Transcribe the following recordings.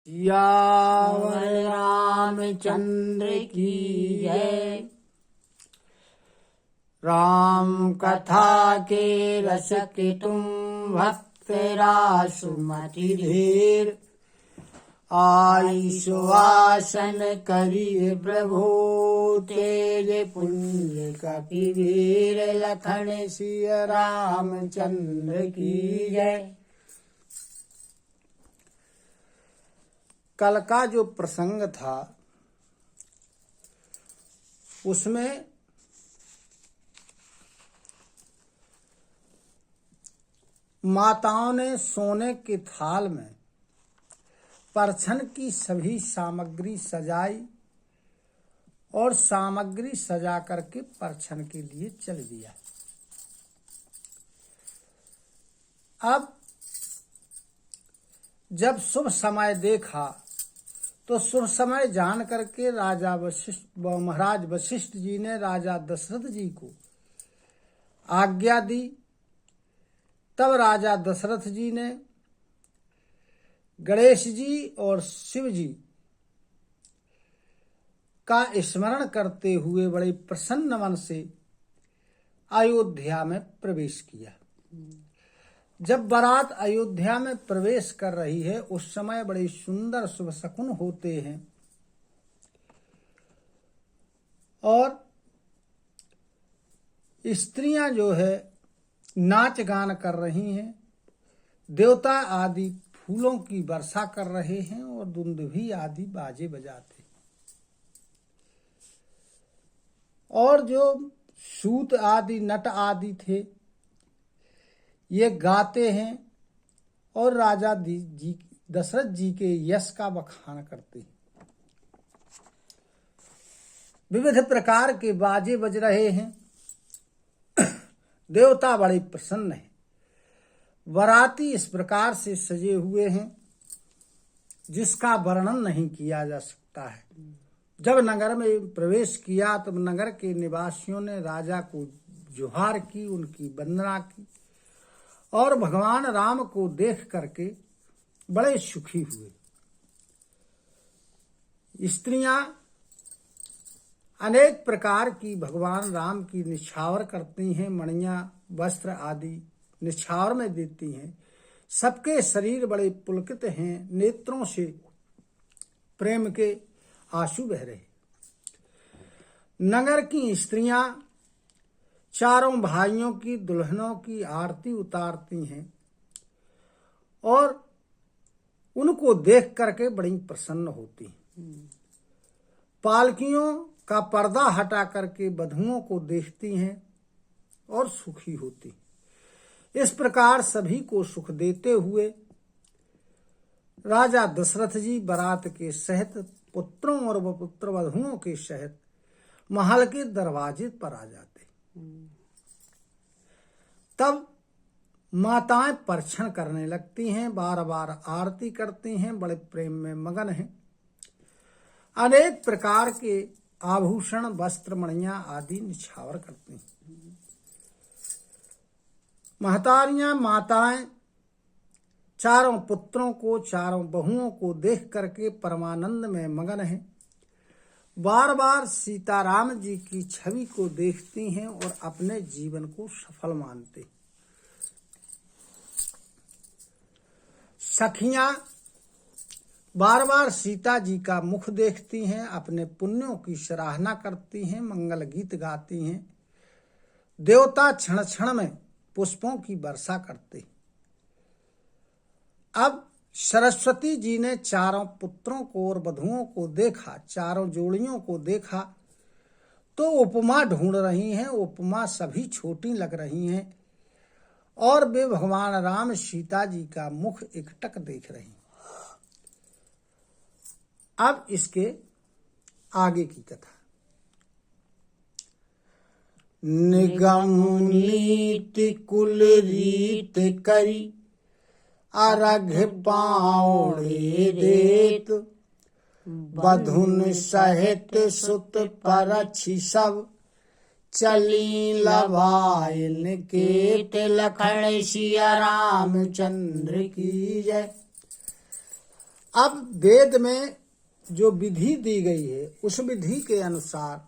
सियावर रामचंद्र की जय। राम कथा के रस के तुम भक्त रासुमति धीर। आई सुवासन करिए प्रभु तेज पुण्य कपिवीर। लखन सिया रामचंद्र की जय। कल का जो प्रसंग था उसमें माताओं ने सोने के थाल में परछन की सभी सामग्री सजाई और सामग्री सजा करके परछन के लिए चल दिया। अब जब शुभ समय देखा तो शुभ समय जान करके महाराज वशिष्ठ जी ने राजा दशरथ जी को आज्ञा दी। तब राजा दशरथ जी ने गणेश जी और शिव जी का स्मरण करते हुए बड़े प्रसन्न मन से अयोध्या में प्रवेश किया। जब बारात अयोध्या में प्रवेश कर रही है उस समय बड़े सुंदर शुभ शकुन होते हैं और स्त्रियां जो है नाच गान कर रही हैं, देवता आदि फूलों की वर्षा कर रहे हैं और दुंदुभी आदि बाजे बजाते और जो सूत आदि नट आदि थे ये गाते हैं और राजा जी दशरथ जी के यश का बखान करते हैं। विविध प्रकार के बाजे बज रहे हैं, देवता बड़े प्रसन्न हैं। बाराती इस प्रकार से सजे हुए हैं जिसका वर्णन नहीं किया जा सकता है। जब नगर में प्रवेश किया तब नगर के निवासियों ने राजा को जुहार की, उनकी वंदना की और भगवान राम को देख करके बड़े सुखी हुए। स्त्रियां अनेक प्रकार की भगवान राम की निछावर करती हैं, मणियां वस्त्र आदि निछावर में देती हैं। सबके शरीर बड़े पुलकित हैं, नेत्रों से प्रेम के आंसू बह रहे। नगर की स्त्रियां चारों भाइयों की दुल्हनों की आरती उतारती हैं और उनको देख करके बड़ी प्रसन्न होती हैं। पालकियों का पर्दा हटा करके वधुओं को देखती हैं और सुखी होती। इस प्रकार सभी को सुख देते हुए राजा दशरथ जी बारात के सहित पुत्रों और पुत्र वधुओं के सहित महल के दरवाजे पर आ जाते। तब माताएं परछन करने लगती हैं, बार बार आरती करती हैं, बड़े प्रेम में मगन हैं। अनेक प्रकार के आभूषण वस्त्र मणियां आदि निछावर करती हैं। महतारियां माताएं चारों पुत्रों को चारों बहुओं को देख करके परमानंद में मगन हैं। बार बार सीताराम जी की छवि को देखती हैं और अपने जीवन को सफल मानते। सखियां बार बार सीता जी का मुख देखती हैं, अपने पुण्यों की सराहना करती हैं, मंगल गीत गाती हैं। देवता क्षण क्षण में पुष्पों की वर्षा करते। अब सरस्वती जी ने चारों पुत्रों को और वधुओं को देखा, चारों जोड़ियों को देखा तो उपमा ढूंढ रही हैं। उपमा सभी छोटी लग रही हैं और वे भगवान राम सीता जी का मुख एकटक देख रही हैं। अब इसके आगे की कथा। निगम नीति कुल रीत करी अरघ पावड़े देत। बधुन सहित सुत परछि सब चली लवाइन केत। लखन सिया रामचंद्र की जय। अब वेद में जो विधि दी गई है उस विधि के अनुसार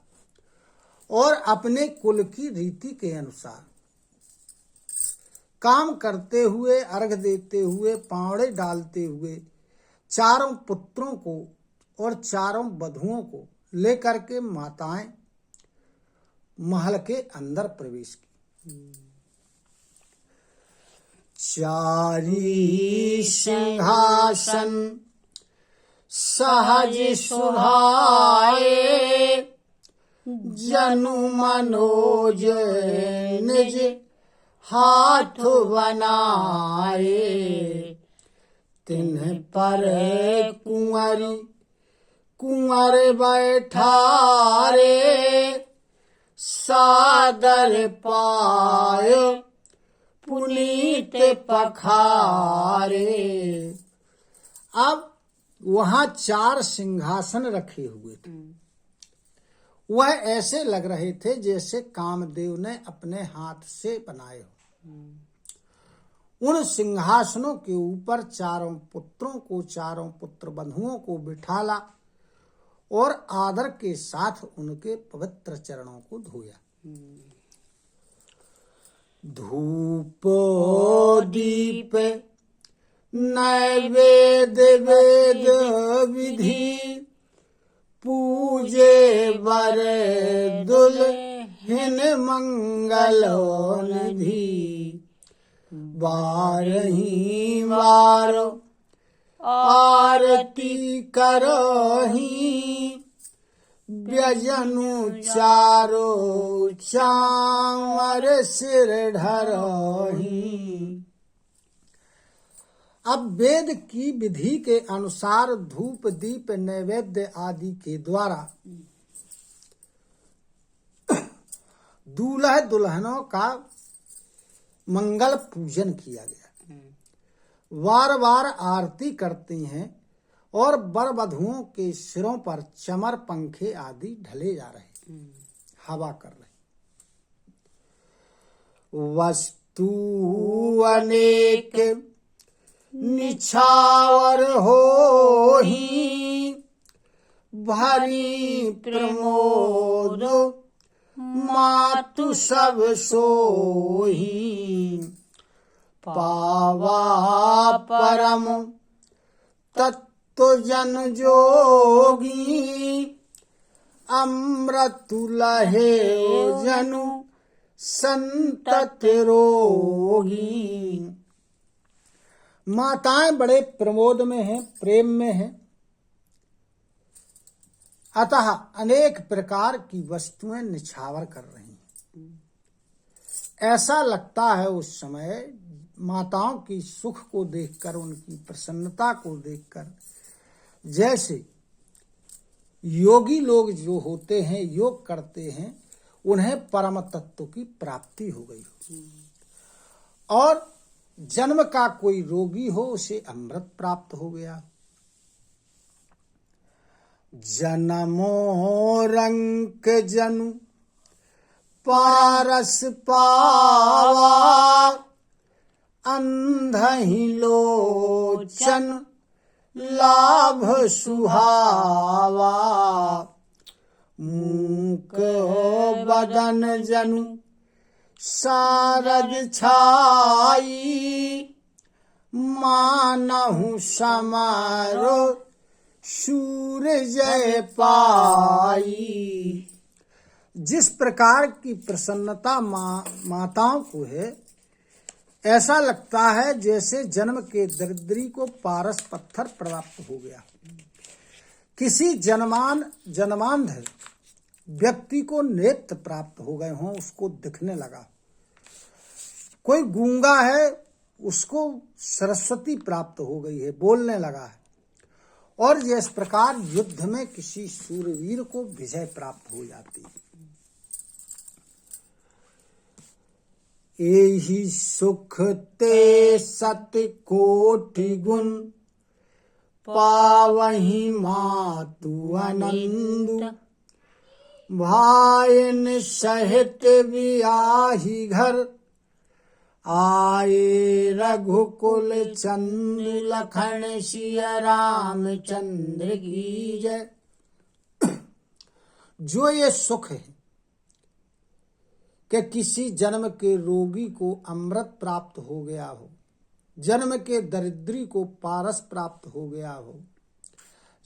और अपने कुल की रीति के अनुसार काम करते हुए, अर्घ देते हुए, पावड़े डालते हुए चारों पुत्रों को और चारों वधुओं को लेकर के माताएं महल के अंदर प्रवेश की। चारी सिंहासन सहज सुहाए, जनु मनोज निज हाथ बनाए। तिन्ह पर कुंवरी कुंवर बैठारे, सादर पाय पुनीत पखारे। अब वहां 4 सिंहासन रखे हुए थे। वह ऐसे लग रहे थे जैसे कामदेव ने अपने हाथ से बनाए हो। उन सिंहासनों के ऊपर चारों पुत्रों को, चारों पुत्र बंधुओं को बिठाला और आदर के साथ उनके पवित्र चरणों को धोया। धूप दीप नैवेद्य वेद विधि, पूजे वर दुल्हन मंगल निधि। बारही बार आरती करही, व्यजनु चारो चावर सिर ढरही। अब वेद की विधि के अनुसार धूप दीप नैवेद्य आदि के द्वारा दूल्हा दुल्हनों का मंगल पूजन किया गया। बार बार आरती करती हैं और वर वधुओं के सिरों पर चमर पंखे आदि ढले जा रहे, हवा कर रहे। वस्तु अनेक निछावर होही, भरी प्रमोद मातु सब सोही। पावा परम तत्व जन जोगी, अमृत लहे जनु संतत रोगी। माताएं बड़े प्रमोद में हैं, प्रेम में हैं, अतः अनेक प्रकार की वस्तुएं निछावर कर रही हैं। ऐसा लगता है उस समय माताओं की सुख को देखकर, उनकी प्रसन्नता को देखकर, जैसे योगी लोग जो होते हैं, योग करते हैं, उन्हें परम तत्व की प्राप्ति हो गई हो, और जन्म का कोई रोगी हो उसे अमृत प्राप्त हो गया। जन्मो रंक जनु पारस पावा, अंधहि लोचन लाभ सुहावा। मूक बदन जनु सारद छाई, मानहु समारो शूर जय पाई। जिस प्रकार की प्रसन्नता माताओं को है, ऐसा लगता है जैसे जन्म के दरिद्री को पारस पत्थर प्राप्त हो गया। किसी जन्मांध व्यक्ति को नेत्र प्राप्त हो गए हों, उसको दिखने लगा। कोई गूंगा है, उसको सरस्वती प्राप्त हो गई है, बोलने लगा है। और जिस प्रकार युद्ध में किसी शूरवीर को विजय प्राप्त हो जाती है। एहि सुख ते सत कोटि गुण, पावहि मातु आनंद। भाइन सहित बियाही घर, आए रघुकुल चंद्र लखन सिया रामचंद्र की जय। जो ये सुख है कि किसी जन्म के रोगी को अमृत प्राप्त हो गया हो, जन्म के दरिद्री को पारस प्राप्त हो गया हो,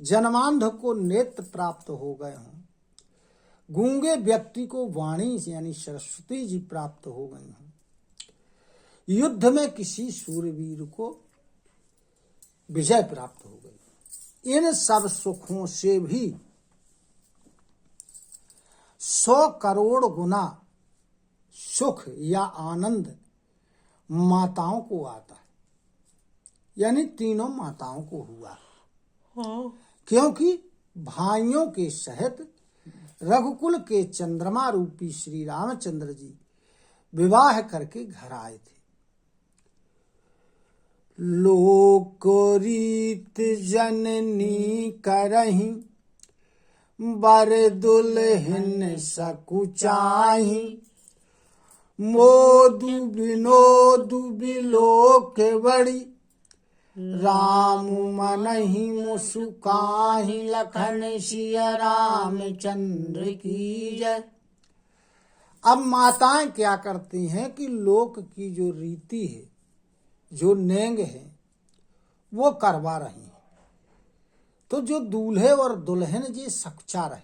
जन्मांध को नेत्र प्राप्त हो गए हों, गूंगे व्यक्ति को वाणी यानी सरस्वती जी प्राप्त हो गई हों, युद्ध में किसी सूरवीर को विजय प्राप्त हो गई, इन सब सुखों से भी 100 करोड़ गुना सुख या आनंद माताओं को आता है, यानी तीनों माताओं को हुआ। क्योंकि भाइयों के सहित रघुकुल के चंद्रमा रूपी श्री रामचंद्र जी विवाह करके घर आए थे। लोक रीत जननी करही बर दुल्हन सकुचाही, मोदु विनोदु बिलोक बड़ी, राम मनहि मुसुकाहि, लखन सिया रामचंद्र की जय। अब माताएं क्या करती हैं कि लोक की जो रीति है, जो नेंग है, वो करवा रही हैं। तो जो दूल्हे और दुल्हन जी सकुचा रहे,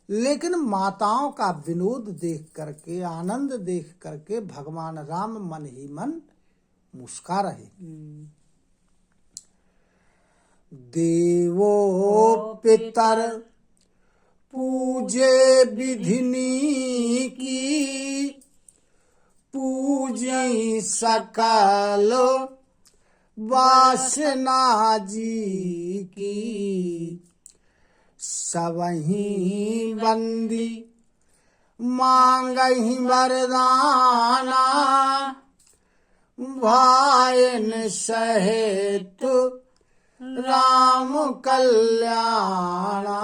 लेकिन माताओं का विनोद देख करके, आनंद देख करके भगवान राम मन ही मन मुस्का रहे। देवो पितर पूजे विधिनी की, पूजी सकल वासना जी की, सबही बंदी मांगही वरदाना, भायन सहित राम कल्याणा।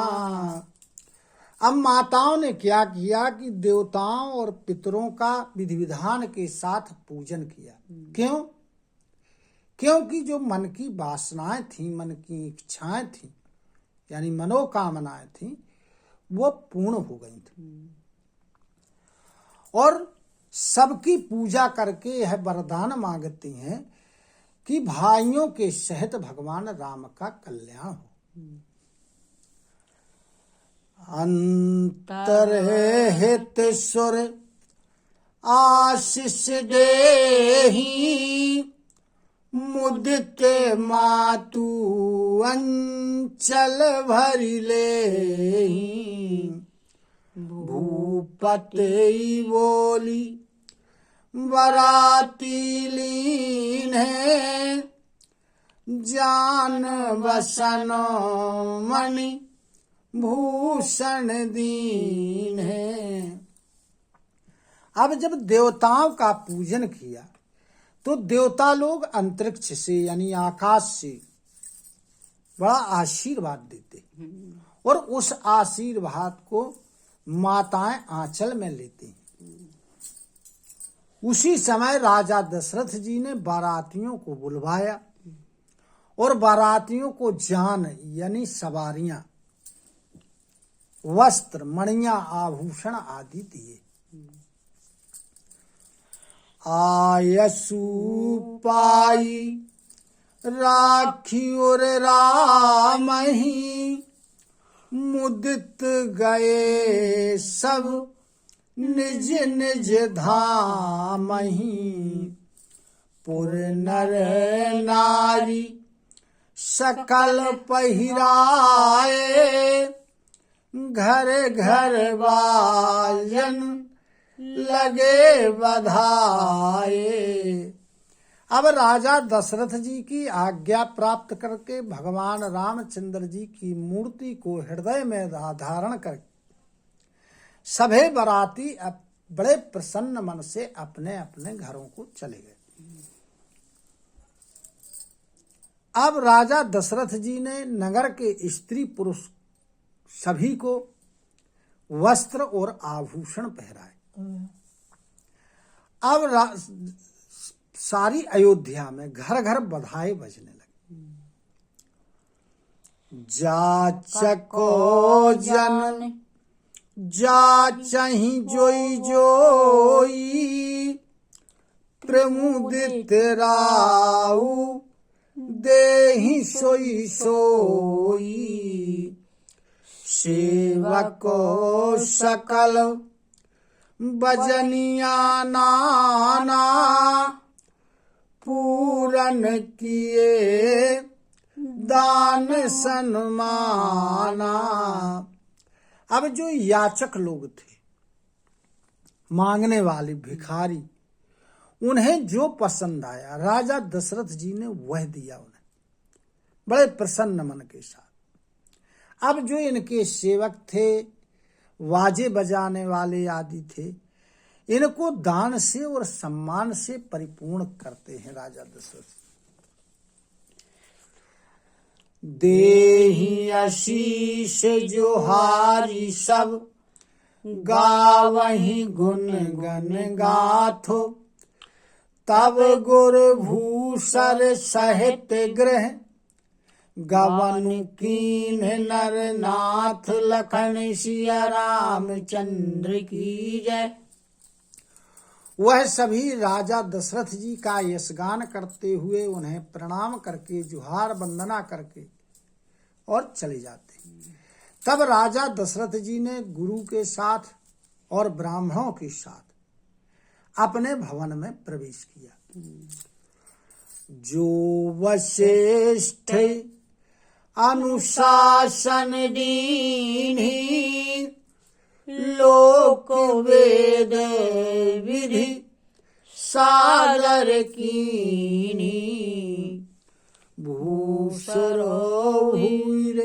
अब माताओं ने क्या किया कि देवताओं और पितरों का विधि विधान के साथ पूजन किया। क्यों? क्योंकि जो मन की वासनाएं थी, मन की इच्छाएं थी, यानी मनोकामनाएं थी, वो पूर्ण हो गई थी। और सबकी पूजा करके यह वरदान मांगती हैं कि भाइयों के सहित भगवान राम का कल्याण हो। अंतरहित सुर आशीष देहि, मुदित मातु अंचल भरि लेहि, भूपति बोली बराती लीन है, जान बसन मणि भूषण दीन है। अब जब देवताओं का पूजन किया तो देवता लोग अंतरिक्ष से यानी आकाश से बड़ा आशीर्वाद देते, और उस आशीर्वाद को माताएं आंचल में लेती। उसी समय राजा दशरथ जी ने बारातियों को बुलवाया और बारातियों को जान यानी सवारियां, वस्त्र, मणियां, आभूषण आदि दिए। आयसु पाई राखी और रामहि, मुदित गए सब निज निज धामहि, पुर नर नारी सकल पहिराए, घर घर बाजन लगे बधाए। अब राजा दशरथ जी की आज्ञा प्राप्त करके भगवान रामचंद्र जी की मूर्ति को हृदय में धारण कर सभे बाराती बड़े प्रसन्न मन से अपने अपने घरों को चले गए। अब राजा दशरथ जी ने नगर के स्त्री पुरुष सभी को वस्त्र और आभूषण पहराए। अब सारी अयोध्या में घर घर बधाई बजने लगी। जाचको जन जाचहि जोई जोई, प्रमुदित राउ देहि सोई सोई। सेवको सकल बजनिया नाना, पूरन किए दान सन्माना। अब जो याचक लोग थे, मांगने वाले भिखारी, उन्हें जो पसंद आया राजा दशरथ जी ने वह दिया उन्हें, बड़े प्रसन्न मन के साथ। अब जो इनके सेवक थे, वाजे बजाने वाले आदि थे, इनको दान से और सम्मान से परिपूर्ण करते हैं राजा दशरथ। देहि आशीष जोहारी सब, गावहि गुण गन गाथो। तब गुर भूषर सहित गृह, गवन कीन नर नाथ। लखन सिया रामचंद्र की जय। वह सभी राजा दशरथ जी का यशगान करते हुए उन्हें प्रणाम करके, जुहार वंदना करके और चले जाते। तब राजा दशरथ जी ने गुरु के साथ और ब्राह्मणों के साथ अपने भवन में प्रवेश किया। जो वशिष्ठ अनुशासन दीन्ही, लोक वेद विधि सादर कीन्ही। भूसरो भूर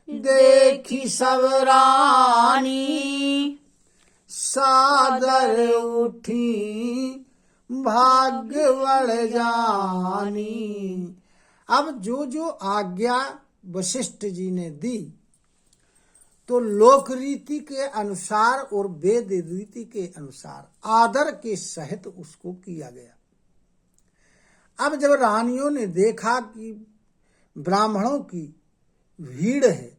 देखी सब रानी, सादर उठी भाग्य बढ़ जानी। अब जो जो आज्ञा वशिष्ठ जी ने दी, तो लोक रीति के अनुसार और वेद रीति के अनुसार आदर के सहित उसको किया गया। अब जब रानियों ने देखा कि ब्राह्मणों की भीड़ है,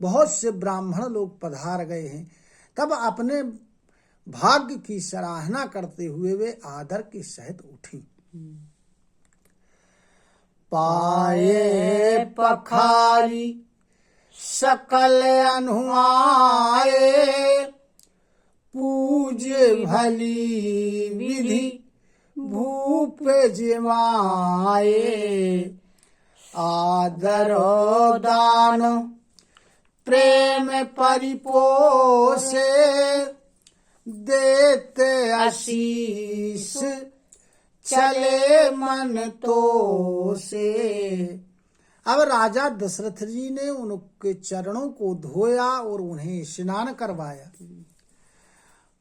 बहुत से ब्राह्मण लोग पधार गए हैं, तब अपने भाग्य की सराहना करते हुए वे आदर के सहित उठी। पाए पखारी सकल अनुआए, पूज भली विधि भूप जिमाए। आदरो दान प्रेम परिपोषे, देते आशीष चले मन तो से। अब राजा दशरथ जी ने उनके चरणों को धोया और उन्हें स्नान करवाया,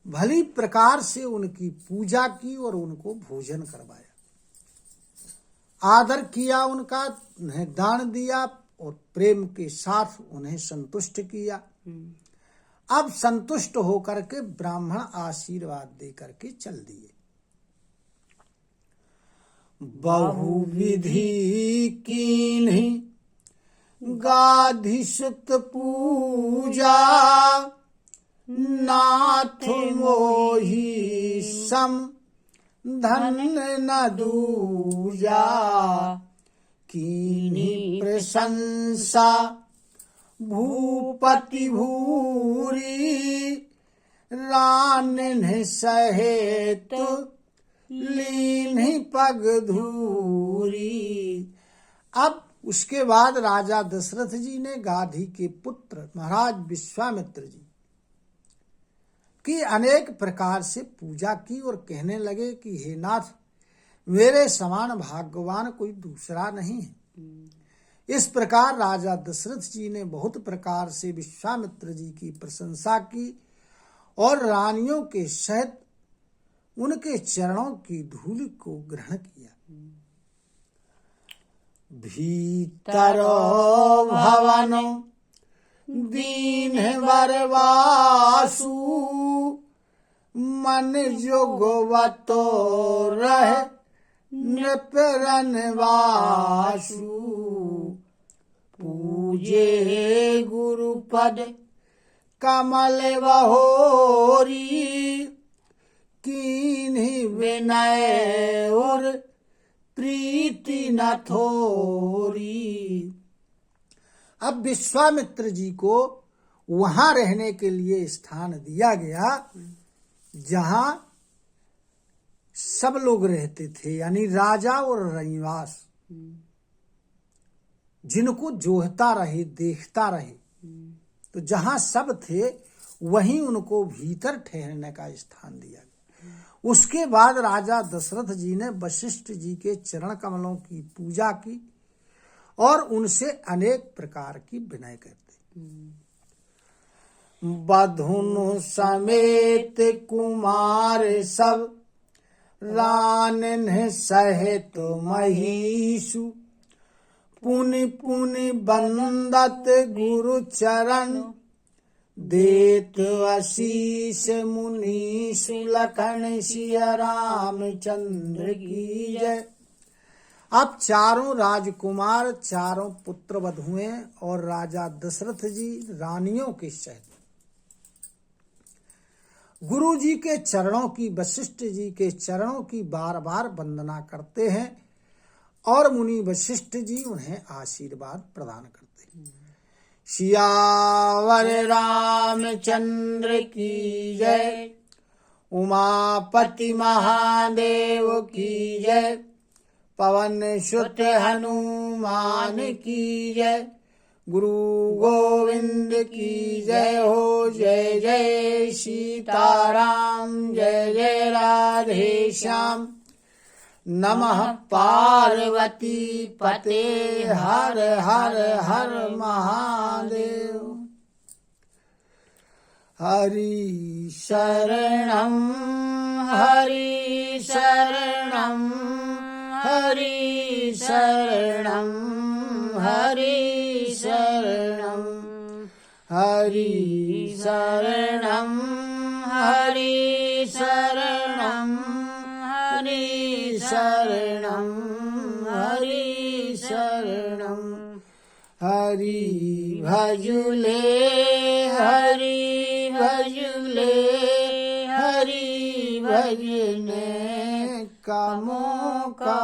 भली प्रकार से उनकी पूजा की और उनको भोजन करवाया, आदर किया उनका, उन्हें दान दिया और प्रेम के साथ उन्हें संतुष्ट किया। अब संतुष्ट होकर के ब्राह्मण आशीर्वाद दे करके चल दिए। बहुविधि कीन्ही गाधिसुत पूजा, नाथ मोहि सम धन न दूजा। कीन्ही प्रशंसा भूपति भूरी, रान सहेत लीन्ही पग धूरी। अब उसके बाद राजा दशरथ जी ने गाधी के पुत्र महाराज विश्वामित्र जी की अनेक प्रकार से पूजा की और कहने लगे कि हे नाथ, मेरे समान भाग्यवान कोई दूसरा नहीं है। इस प्रकार राजा दशरथ जी ने बहुत प्रकार से विश्वामित्र जी की प्रशंसा की और रानियों के सहित उनके चरणों की धूल को ग्रहण किया। भीतरो भवन दीन वरवासु, मन जुगवतो रह नृपरनवासु पूजे गुरुपद कमल बहोरी कीन्ही विनय और प्रीति न थोरी। अब विश्वामित्र जी को वहां रहने के लिए स्थान दिया गया जहां सब लोग रहते थे, यानी राजा और रनिवास, जिनको जोहता रहे, देखता रहे। तो जहां सब थे वहीं उनको भीतर ठहरने का स्थान दिया गया। उसके बाद राजा दशरथ जी ने वशिष्ठ जी के चरण कमलों की पूजा की और उनसे अनेक प्रकार की विनय करते। बधुनु समेत कुमार सब रानन सहित महिषु पुनि पुनि बंदत गुरु चरण देत आशीष मुनीषु लखन सिया रामचंद्र की जय। अब चारों राजकुमार, चारों पुत्र वधुएं और राजा दशरथ जी रानियों के सहित गुरु जी के चरणों की, वशिष्ठ जी के चरणों की बार बार वंदना करते हैं और मुनि वशिष्ठ जी उन्हें आशीर्वाद प्रदान करते हैं। सियावर रामचंद्र की जय, उमापति महादेव की जय, पवन सुत हनुमान की जय, गुरु गोविंद की जय हो। जय जय सीताराम, जय जय राधे श्याम। नमः पार्वती पते हर हर हर महादेव। हरि शरणं हरि शरणं हरि शरणं हरि शरणं हरि शरणं हरि शरणं हरि शरणं हरि शरणं। हरि भजुले हरि भजुले हरि भजने का मौका।